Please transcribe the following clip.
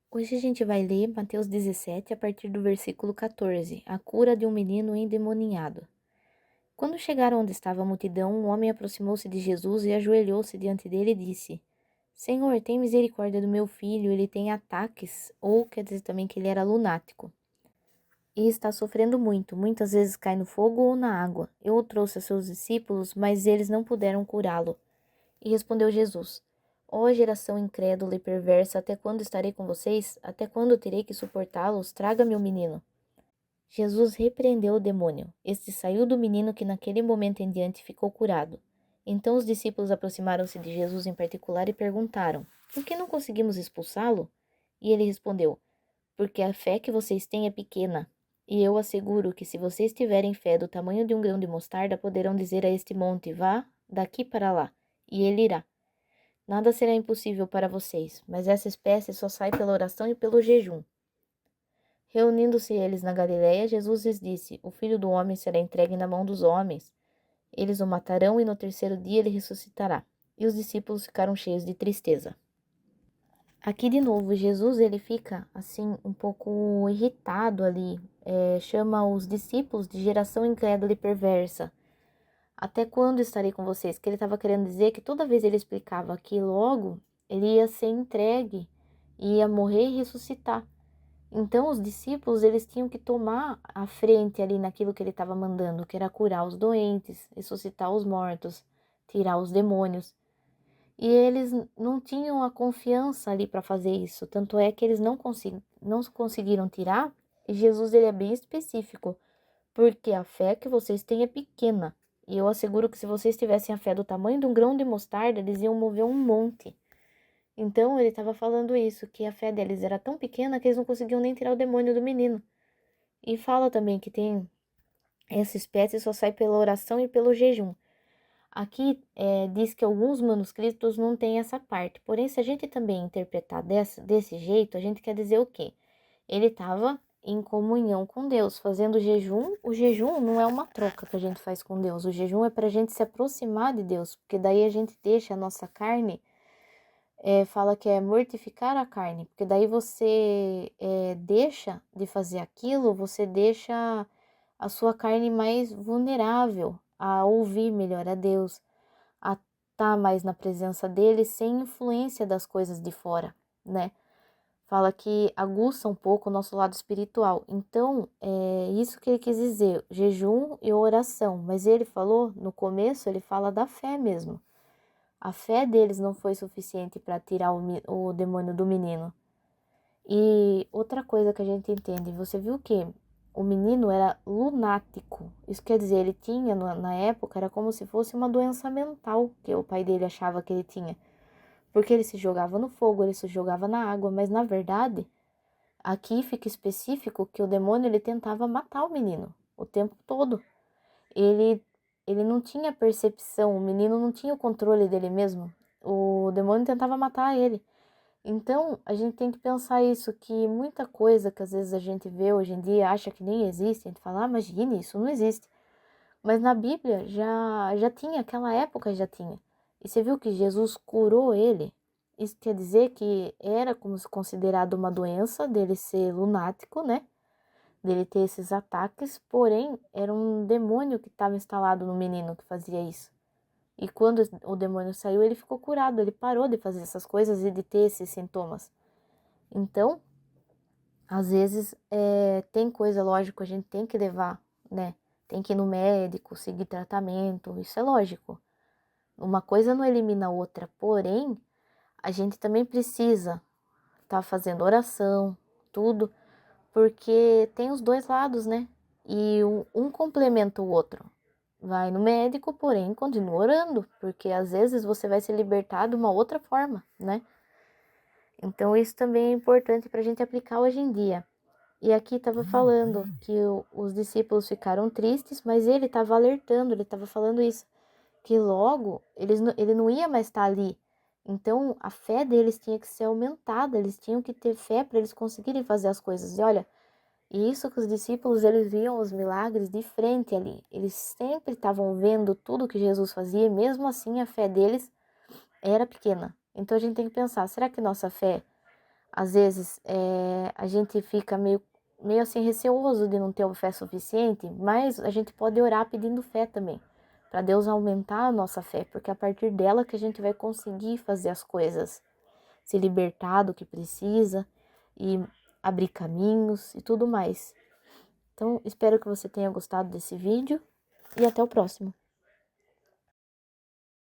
Hoje a gente vai ler Mateus 17 a partir do versículo 14, a cura de um menino endemoninhado. Quando chegaram onde estava a multidão, um homem aproximou-se de Jesus e ajoelhou-se diante dele e disse: Senhor, tem misericórdia do meu filho, ele tem ataques, ou quer dizer também que ele era lunático, e está sofrendo muito, muitas vezes cai no fogo ou na água. Eu o trouxe a seus discípulos, mas eles não puderam curá-lo. E respondeu Jesus: Ó geração incrédula e perversa, até quando estarei com vocês? Até quando terei que suportá-los? Traga-me o menino. Jesus repreendeu o demônio. Este saiu do menino que naquele momento em diante ficou curado. Então os discípulos aproximaram-se de Jesus em particular e perguntaram: Por que não conseguimos expulsá-lo? E ele respondeu: Porque a fé que vocês têm é pequena. E eu asseguro que se vocês tiverem fé do tamanho de um grão de mostarda, poderão dizer a este monte: Vá daqui para lá, e ele irá. Nada será impossível para vocês, mas essa espécie só sai pela oração e pelo jejum. Reunindo-se eles na Galiléia, Jesus lhes disse: O filho do homem será entregue na mão dos homens. Eles o matarão e no terceiro dia ele ressuscitará. E os discípulos ficaram cheios de tristeza. Aqui de novo, Jesus ele fica assim um pouco irritado ali, chama os discípulos de geração incrédula e perversa. Até quando estarei com vocês? Que ele estava querendo dizer que toda vez ele explicava que logo ele ia ser entregue, ia morrer e ressuscitar. Então os discípulos eles tinham que tomar a frente ali naquilo que ele estava mandando, que era curar os doentes, ressuscitar os mortos, tirar os demônios. E eles não tinham a confiança ali para fazer isso. Tanto é que eles não conseguiram tirar. E Jesus ele é bem específico, porque a fé que vocês têm é pequena. E eu asseguro que se vocês tivessem a fé do tamanho de um grão de mostarda, eles iam mover um monte. Então ele estava falando isso, que a fé deles era tão pequena que eles não conseguiam nem tirar o demônio do menino. E fala também que tem essa espécie só sai pela oração e pelo jejum. Aqui diz que alguns manuscritos não têm essa parte. Porém, se a gente também interpretar desse jeito, a gente quer dizer o quê? Ele estava em comunhão com Deus, fazendo jejum. O jejum não é uma troca que a gente faz com Deus. O jejum é para a gente se aproximar de Deus, porque daí a gente deixa a nossa carne, fala que é mortificar a carne, porque daí você deixa de fazer aquilo, você deixa a sua carne mais vulnerável a ouvir melhor a Deus, a estar mais na presença dele sem influência das coisas de fora, né? Fala que aguça um pouco o nosso lado espiritual. Então, é isso que ele quis dizer, jejum e oração. Mas ele falou, no começo, ele fala da fé mesmo. A fé deles não foi suficiente para tirar o demônio do menino. E outra coisa que a gente entende, você viu que o menino era lunático. Isso quer dizer, ele tinha, na época, era como se fosse uma doença mental que o pai dele achava que ele tinha. Porque ele se jogava no fogo, ele se jogava na água, mas na verdade, aqui fica específico que o demônio ele tentava matar o menino o tempo todo. Ele, ele não tinha percepção, o menino não tinha o controle dele mesmo. O demônio tentava matar ele. Então, a gente tem que pensar isso, que muita coisa que às vezes a gente vê hoje em dia, acha que nem existe, a gente fala, imagine, isso não existe. Mas na Bíblia já tinha, aquela época já tinha. E você viu que Jesus curou ele? Isso quer dizer que era como se considerado uma doença dele ser lunático, né? Dele ter esses ataques, porém era um demônio que estava instalado no menino que fazia isso. E quando o demônio saiu, ele ficou curado, ele parou de fazer essas coisas e de ter esses sintomas. Então, às vezes, tem coisa, lógico, a gente tem que levar, né? Tem que ir no médico, seguir tratamento, isso é lógico. Uma coisa não elimina a outra, porém, a gente também precisa estar fazendo oração, tudo, porque tem os dois lados, né? E um complementa o outro. Vai no médico, porém, continua orando, porque às vezes você vai se libertar de uma outra forma, né? Então, isso também é importante para a gente aplicar hoje em dia. E aqui estava falando que os discípulos ficaram tristes, mas ele estava alertando, ele estava falando isso, que logo ele não ia mais estar ali. Então a fé deles tinha que ser aumentada, eles tinham que ter fé para eles conseguirem fazer as coisas. E olha, isso que os discípulos eles viam os milagres de frente ali. Eles sempre estavam vendo tudo que Jesus fazia, e mesmo assim a fé deles era pequena. Então a gente tem que pensar, será que nossa fé às vezes a gente fica meio assim receoso de não ter fé suficiente, mas a gente pode orar pedindo fé também, para Deus aumentar a nossa fé, porque é a partir dela que a gente vai conseguir fazer as coisas, se libertar do que precisa e abrir caminhos e tudo mais. Então, espero que você tenha gostado desse vídeo e até o próximo.